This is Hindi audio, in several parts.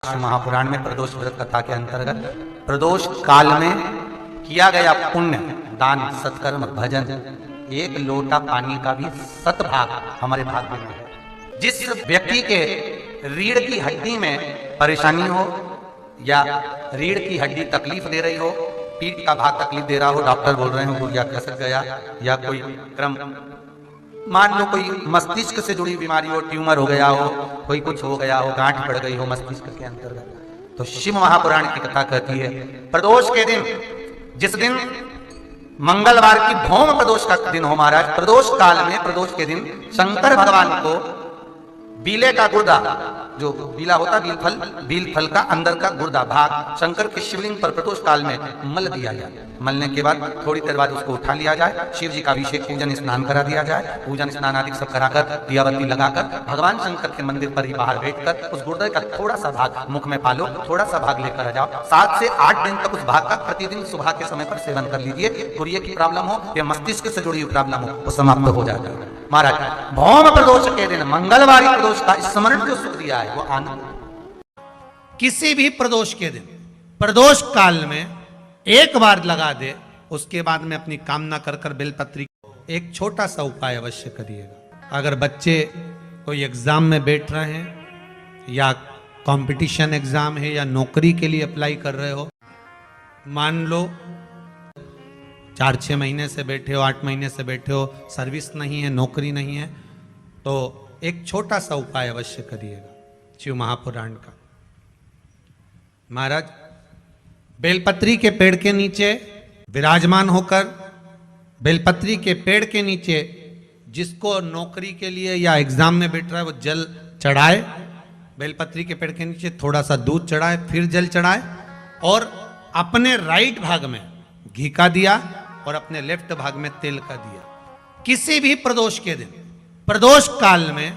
महापुराण में प्रदोष व्रत कथा के अंतर्गत प्रदोष काल में किया गया पुण्य दान सत्कर्म भजन एक लोटा पानी का भी 7 भाग हमारे भाग में है। जिस व्यक्ति के रीढ़ की हड्डी में परेशानी हो या रीढ़ की हड्डी तकलीफ दे रही हो, पीठ का भाग तकलीफ दे रहा हो, डॉक्टर बोल रहे हो गुड़िया खसक गया या कोई क्रम, मान लो कोई मस्तिष्क से जुड़ी बीमारी हो, ट्यूमर हो गया हो, कोई कुछ हो गया हो, गांठ पड़ गई हो मस्तिष्क के अंतर्गत, तो शिव महापुराण की कथा कहती है प्रदोष के दिन, जिस दिन मंगलवार की भौम प्रदोष का दिन हो महाराज, प्रदोष काल में प्रदोष के दिन शंकर भगवान को बीले का गुर्दा, जो बीला होता बील फल का अंदर का गुर्दा भाग शंकर के शिवलिंग पर प्रदोष काल में मल दिया जाए। मलने के बाद थोड़ी देर बाद उसको उठा लिया जाए, शिव जी का अभिषेक पूजन स्नान करा दिया जाए, पूजन स्नान आदि सब कराकर दियाबत्ती लगाकर भगवान शंकर के मंदिर पर ही बाहर बैठकर उस गुर्दे का थोड़ा सा भाग मुख में पालो, थोड़ा सा भाग लेकर आ जाओ। 7 से 8 दिन तक उस भाग का प्रतिदिन सुबह के समय पर सेवन कर लीजिए। गुर्दे की प्रॉब्लम हो या मस्तिष्क से जुड़ी हुई प्रॉब्लम हो वो समाप्त हो जाता है महाराज। भौम प्रदोष के दिन मंगलवारी प्रदोष का स्मरण जो सुख दिया है वो आनंद। किसी भी प्रदोष के दिन प्रदोष काल में एक बार लगा दे, उसके बाद में अपनी कामना कर कर बेलपत्री एक छोटा सा उपाय अवश्य करिएगा। अगर बच्चे कोई एग्जाम में बैठ रहे हैं या कंपटीशन एग्जाम है या नौकरी के लिए अप्लाई कर रहे हो, मान लो 4-6 महीने से बैठे हो, 8 महीने से बैठे हो, सर्विस नहीं है, नौकरी नहीं है, तो एक छोटा सा उपाय अवश्य करिएगा शिव महापुराण का। महाराज बेलपत्री के पेड़ के नीचे विराजमान होकर, बेलपत्री के पेड़ के नीचे जिसको नौकरी के लिए या एग्जाम में बैठ रहा है वो जल चढ़ाए, बेलपत्री के पेड़ के नीचे थोड़ा सा दूध चढ़ाए, फिर जल चढ़ाए और अपने राइट भाग में घी का दिया और अपने लेफ्ट भाग में तेल का दिया। किसी भी प्रदोष के दिन प्रदोष काल में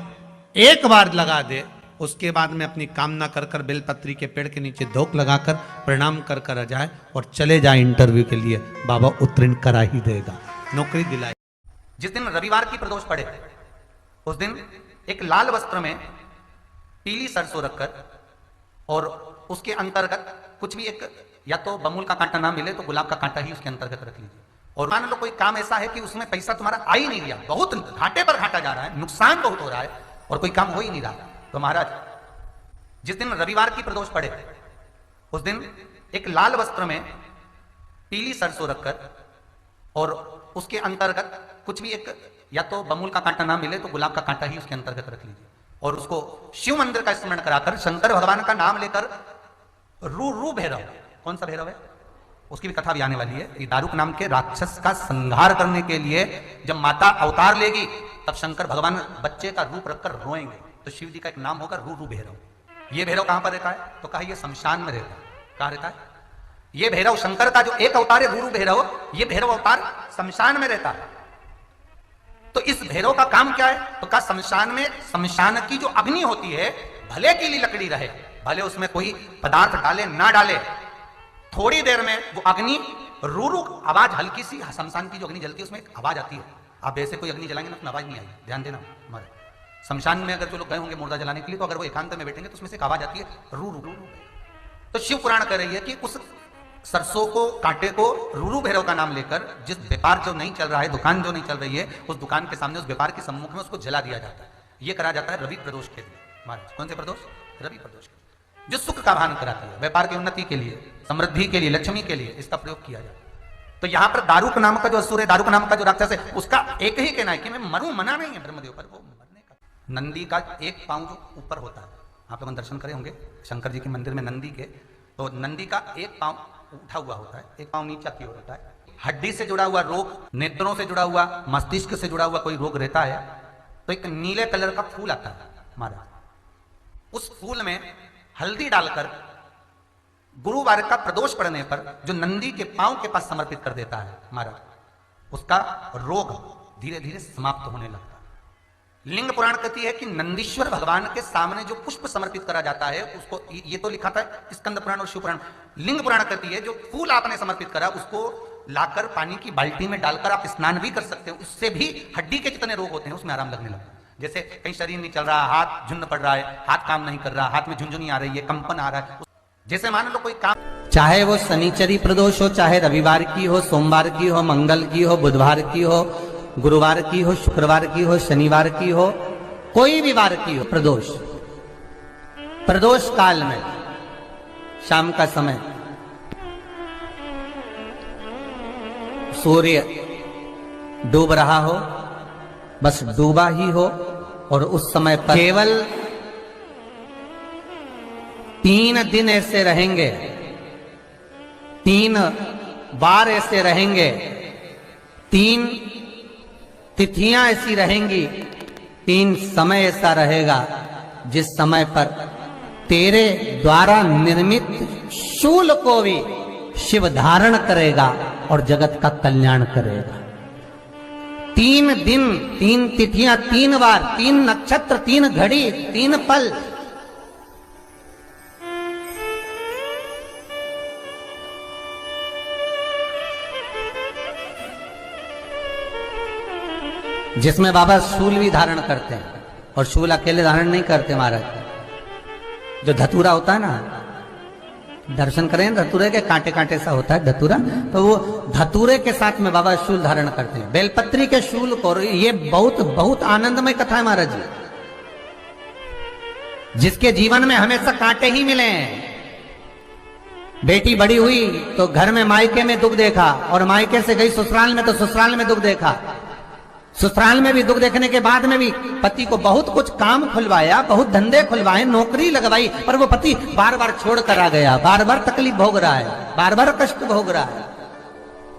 एक बार लगा दे, उसके बाद में अपनी कामना कर कर बेलपत्री के पेड़ के नीचे धोख लगाकर प्रणाम कर कर आ जाए और चले जाए इंटरव्यू के लिए, बाबा उत्तीर्ण करा ही देगा, नौकरी दिलाए। जिस दिन रविवार की प्रदोष पड़े उस दिन एक लाल वस्त्र में पीली सरसों रखकर और उसके अंतर्गत कुछ भी एक, या तो बमूल का कांटा ना मिले तो गुलाब का कांटा ही उसके अंतर्गत रख लीजिए। और मान लो कोई काम ऐसा है कि उसमें पैसा तुम्हारा आ ही नहीं रहा, बहुत घाटे पर घाटा जा रहा है, नुकसान बहुत हो रहा है और कोई काम हो ही नहीं रहा, तो महाराज जिस दिन रविवार की प्रदोष पड़े उस दिन एक लाल वस्त्र में पीली सरसों रखकर और उसके अंतर्गत कुछ भी एक, या तो बमूल का कांटा ना मिले तो गुलाब का कांटा ही उसके अंतर्गत रख लीजिए और उसको शिव मंदिर का स्मरण कराकर शंकर भगवान का नाम लेकर रू भैरव, कौन सा भैरव है उसकी भी कथा भी आने वाली है। ये दारुक नाम के राक्षस का संहार करने के लिए जब माता अवतार लेगी तब शंकर भगवान बच्चे का रूप रखकर रोएंगे, तो शिव जी का एक नाम होगा रू भैरव। ये भैरव कहां पर रहता है तो कहा ये शमशान में रहता है। कहां रहता है ये भैरव? शंकर का जो एक अवतार है रू भैरव, ये भैरव अवतार शमशान में रहता है। तो इस भैरव का काम क्या है तो कहा शमशान में, शमशान की जो अग्नि होती है भले की लकड़ी रहे, भले उसमें कोई पदार्थ डाले ना डाले, थोड़ी देर में वो अग्नि रू आवाज, हल्की सी शमशान की जो अग्नि जलती है उसमें एक आवाज आती है। आप ऐसे कोई अग्नि जलाएंगे ना उसमें आवाज नहीं आएगी, ध्यान देना। हमारे शमशान में अगर जो लोग गए होंगे मुर्दा जलाने के लिए, तो अगर वो एकांत में बैठेंगे तो उसमें से एक आवाज आती है रू रू रू। तो शिव पुराण कह रही है कि उस सरसों को, कांटे को रू भैरव का नाम लेकर जिस व्यापार जो नहीं चल रहा है, दुकान जो नहीं चल रही है, उस दुकान के सामने, उस व्यापार के सम्मुख में उसको जला दिया जाता है। ये करा जाता है रवि प्रदोष के दिन महाराज। कौन से प्रदोष? रवि प्रदोष के, जो सुख का भान कराती है, व्यापार की उन्नति के लिए, समृद्धि के लिए, लक्ष्मी के लिए इसका प्रयोग किया जाता है। तो यहां पर दारुक नाम का जो असुर है, दारुक नाम का जो राक्षस है, उसका एक ही कहना है कि मैं मरूं, मना नहीं है ब्रह्मदेव पर, वो मरने का। नंदी का एक पांव जो ऊपर होता है, आप लोग दर्शन करे होंगे शंकर जी के मंदिर में नंदी के, तो नंदी का एक पांव उठा हुआ होता है, एक पांव नीचे की ओर होता है। हड्डी से जुड़ा हुआ रोग, नेत्रों से जुड़ा हुआ, मस्तिष्क से जुड़ा हुआ कोई रोग रहता है तो एक नीले कलर का फूल आता है महाराज, उस फूल में हल्दी डालकर गुरुवार का प्रदोष पड़ने पर जो नंदी के पांव के पास समर्पित कर देता है महाराज, उसका रोग धीरे धीरे समाप्त होने लगता है। लिंग पुराण कहती है कि नंदीश्वर भगवान के सामने जो पुष्प समर्पित करा जाता है उसको, ये तो लिखा था स्कंद पुराण और शिव पुराण, लिंग पुराण कहती है जो फूल आपने समर्पित करा उसको लाकर पानी की बाल्टी में डालकर आप स्नान भी कर सकते हो, उससे भी हड्डी के जितने रोग होते हैं उसमें आराम लगने लगता है। जैसे कहीं शरीर नहीं चल रहा, हाथ झुन्न पड़ रहा है, हाथ काम नहीं कर रहा, हाथ में झुंझुनी आ रही है, कंपन आ रहा है, जैसे मान लो कोई काम, चाहे वो शनिचरी प्रदोष हो, चाहे रविवार की हो, सोमवार की हो, मंगल की हो, बुधवार की हो, गुरुवार की हो, शुक्रवार की हो, शनिवार की हो, कोई भी वार की हो, प्रदोष काल में शाम का समय सूर्य डूब रहा हो, बस डूबा ही हो, और उस समय पर केवल 3 दिन ऐसे रहेंगे, 3 बार ऐसे रहेंगे, 3 तिथियां ऐसी रहेंगी, 3 समय ऐसा रहेगा जिस समय पर तेरे द्वारा निर्मित शूल को भी शिव धारण करेगा और जगत का कल्याण करेगा। 3 दिन, 3 तिथियां, 3 बार, 3 नक्षत्र, 3 घड़ी, 3 पल, जिसमें बाबा शूल भी धारण करते हैं, और शूल अकेले धारण नहीं करते महाराज, जो धतूरा होता है ना, दर्शन करें धतूरे के, कांटे कांटे सा होता है धतूरा, तो वो धतूरे के साथ में बाबा शूल धारण करते हैं, बेलपत्री के शूल को। ये बहुत बहुत आनंदमय कथा है महाराज जी, जिसके जीवन में हमेशा कांटे ही मिले हैं। बेटी बड़ी हुई तो घर में मायके में दुख देखा, और मायके से गई ससुराल में तो ससुराल में दुख देखा, ससुराल में भी दुख देखने के बाद में भी पति को बहुत कुछ काम खुलवाया, बहुत धंधे खुलवाए, नौकरी लगवाई, पर वो पति बार बार छोड़ कर आ गया, बार बार तकलीफ भोग रहा है, बार बार कष्ट भोग रहा है।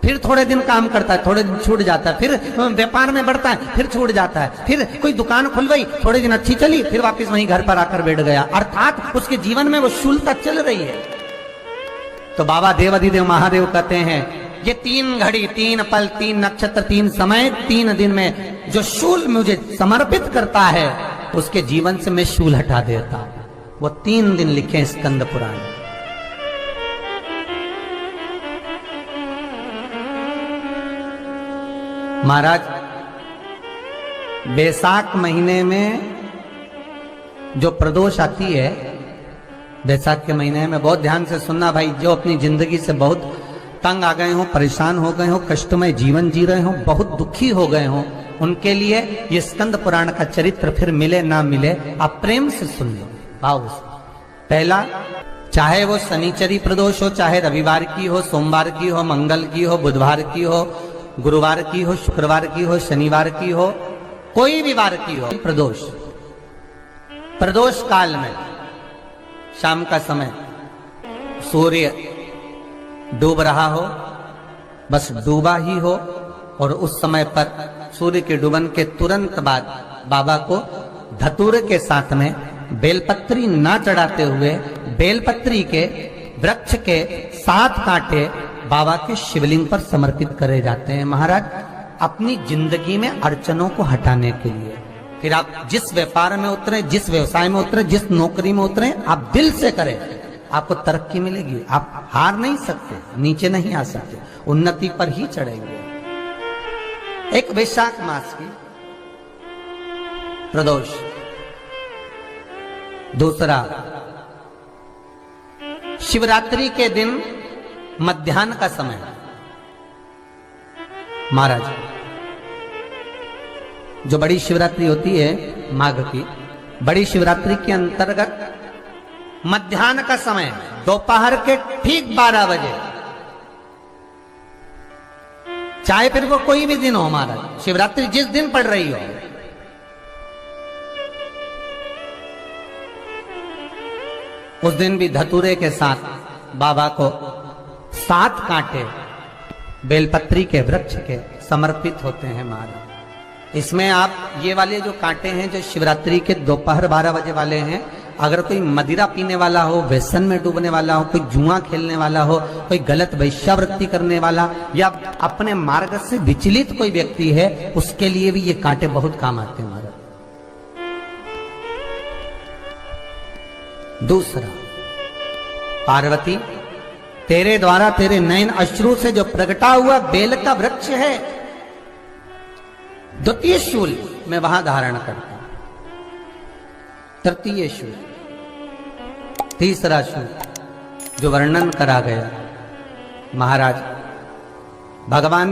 फिर थोड़े दिन काम करता है, थोड़े दिन छूट जाता है, फिर व्यापार में बढ़ता है, फिर छूट जाता है, फिर कोई दुकान खुलवाई, थोड़े दिन अच्छी चली, फिर वापस वहीं घर पर आकर बैठ गया, अर्थात उसके जीवन में वो शूलता चल रही है। तो बाबा देवाधिदेव महादेव कहते हैं, ये 3 घड़ी, 3 पल, 3 नक्षत्र, 3 समय, 3 दिन में जो शूल मुझे समर्पित करता है, उसके जीवन से मैं शूल हटा देता हूं। वो 3 दिन लिखे स्कंद पुराण। महाराज, बैसाख महीने में जो प्रदोष आती है, बैसाख के महीने में बहुत ध्यान से सुनना भाई, जो अपनी जिंदगी से बहुत तंग आ गए हो, परेशान हो गए हो, कष्टमय जीवन जी रहे हो, बहुत दुखी हो गए हो, उनके लिए ये स्कंद पुराण का चरित्र फिर मिले ना मिले, आप प्रेम से सुन लो भाव से। पहला, चाहे वो शनिचरी प्रदोष हो, चाहे रविवार की हो, सोमवार की हो, मंगल की हो, बुधवार की हो, गुरुवार की हो, शुक्रवार की हो, शनिवार की हो, कोई भी वार की हो, प्रदोष काल में शाम का समय सूर्य डूब रहा हो, बस डूबा ही हो, और उस समय पर सूर्य के डूबन के तुरंत बाद बाबा को धतूरे के साथ में बेलपत्री ना चढ़ाते हुए बेलपत्री के वृक्ष के 7 कांटे बाबा के शिवलिंग पर समर्पित करे जाते हैं महाराज, अपनी जिंदगी में अड़चनों को हटाने के लिए। फिर आप जिस व्यापार में उतरे, जिस व्यवसाय में उतरे, जिस नौकरी में उतरे, आप दिल से करें, आपको तरक्की मिलेगी। आप हार नहीं सकते, नीचे नहीं आ सकते, उन्नति पर ही चढ़ेंगे। एक वैशाख मास की प्रदोष, दूसरा शिवरात्रि के दिन मध्याह्न का समय महाराज, जो बड़ी शिवरात्रि होती है माघ की, बड़ी शिवरात्रि के अंतर्गत मध्याह्न का समय, दोपहर के ठीक 12 बजे, चाहे फिर वो कोई भी दिन हो महाराज, शिवरात्रि जिस दिन पड़ रही हो, उस दिन भी धतूरे के साथ बाबा को 7 कांटे बेलपत्री के वृक्ष के समर्पित होते हैं महाराज। इसमें आप ये वाले जो कांटे हैं, जो शिवरात्रि के दोपहर 12 बजे वाले हैं, अगर कोई मदिरा पीने वाला हो, व्यसन में डूबने वाला हो, कोई जुआ खेलने वाला हो, कोई गलत वैश्यावृत्ति करने वाला, या अपने मार्ग से विचलित कोई व्यक्ति है, उसके लिए भी ये कांटे बहुत काम आते हैं महाराज। दूसरा, पार्वती, तेरे द्वारा तेरे नयन अश्रु से जो प्रगटा हुआ बेल का वृक्ष है, द्वितीय शूल मैं वहां धारण करता हूं। तृतीय शु, तीसरा शु जो वर्णन करा गया, महाराज भगवान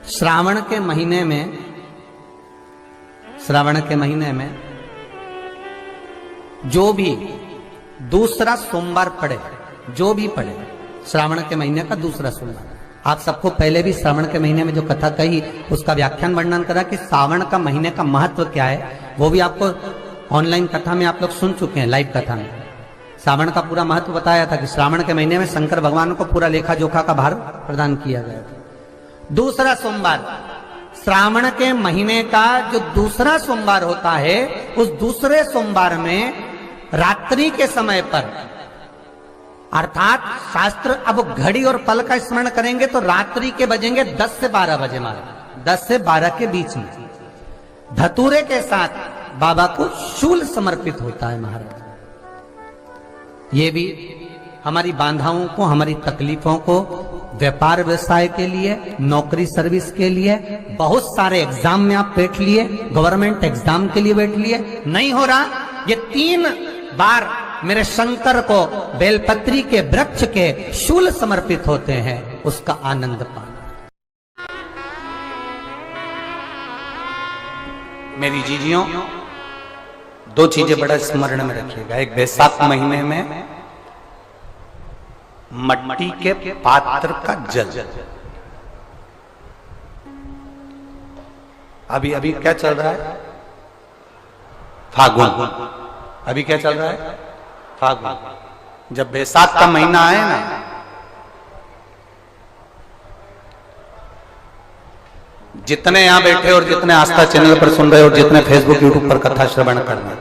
श्रावण के महीने में जो भी दूसरा सोमवार पड़े, जो भी पड़े श्रावण के महीने का दूसरा सोमवार, आप सबको पहले भी श्रावण के महीने में जो कथा कही उसका व्याख्यान वर्णन करा कि श्रावण का महीने का महत्व क्या है, वो भी आपको ऑनलाइन कथा में आप लोग सुन चुके हैं, लाइव कथा में श्रावण का पूरा महत्व बताया था कि श्रावण के महीने में शंकर भगवान को पूरा लेखा जोखा का भार प्रदान किया गया था। दूसरा सोमवार, श्रावण के महीने का जो दूसरा सोमवार होता है, उस दूसरे सोमवार में रात्रि के समय पर, अर्थात शास्त्र अब घड़ी और पल का स्मरण करेंगे तो रात्रि के बजेंगे 10 से 12 बजे, महाराज 10 से 12 के बीच में धतूरे के साथ बाबा को शूल समर्पित होता है। महाराज ये भी हमारी बाधाओं को, हमारी तकलीफों को, व्यापार व्यवसाय के लिए, नौकरी सर्विस के लिए, बहुत सारे एग्जाम में आप बैठ लिए, गवर्नमेंट एग्जाम के लिए बैठ लिए, नहीं हो रहा, ये 3 बार मेरे शंकर को बेलपत्री के वृक्ष के शूल समर्पित होते हैं, उसका आनंद पाना। मेरी जीजियों, 2 चीजें बड़ा स्मरण में रखिएगा। एक बैसाख महीने में मट्टी के पात्र का जल, अभी अभी क्या चल रहा है, फागुन, अभी क्या चल रहा है, फागुन। जब बैसाख का महीना आए ना, जितने यहां बैठे और जितने आस्था चैनल पर सुन रहे और जितने फेसबुक यूट्यूब पर कथा श्रवण कर रहे,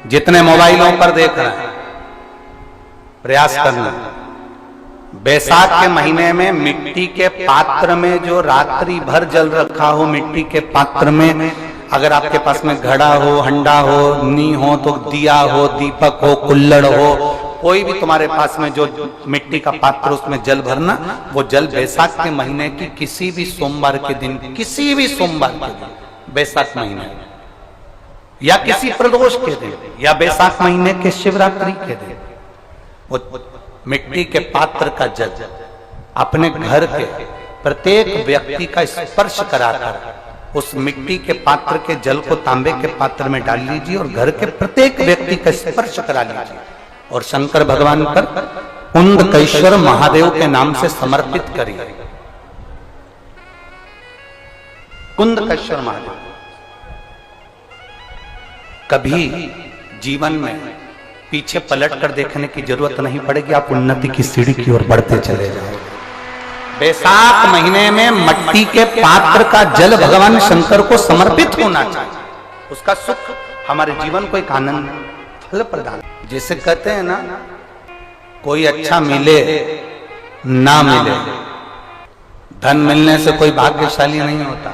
जितने मोबाइलों पर देख रहे हैं, प्रयास करना, बैसाख के महीने में मिट्टी के पात्र में जो रात्रि भर जल रखा हो, मिट्टी के पात्र में, अगर आपके पास में घड़ा हो, हंडा हो, नी हो, तो दिया हो, दीपक हो, कुल्लड़ हो, कोई भी तुम्हारे पास में जो मिट्टी का पात्र, उसमें जल भरना। वो जल बैसाख के महीने की किसी भी सोमवार के दिन, किसी भी सोमवार के दिन, बैसाख महीने या किसी प्रदोष के दिन या बैसाख महीने के शिवरात्रि के दिन, वो मिट्टी के पात्र का जल अपने घर के प्रत्येक व्यक्ति का स्पर्श कराकर उस मिट्टी के पात्र के जल को तांबे के पात्र में डाल लीजिए और घर के प्रत्येक व्यक्ति का स्पर्श करा लीजिए और शंकर भगवान पर कुंदकेश्वर महादेव के नाम से समर्पित करिए। कुंदकेश्वर महादेव, कभी जीवन में पीछे पलट कर देखने की जरूरत नहीं पड़ेगी, आप उन्नति की सीढ़ी की ओर बढ़ते चले जाओगे। बैसाख महीने में मट्टी के पात्र का जल भगवान शंकर को समर्पित होना चाहिए, उसका सुख हमारे जीवन को एक आनंद फल प्रदान। जैसे कहते हैं ना, कोई अच्छा मिले ना मिले, धन मिलने से कोई भाग्यशाली नहीं होता,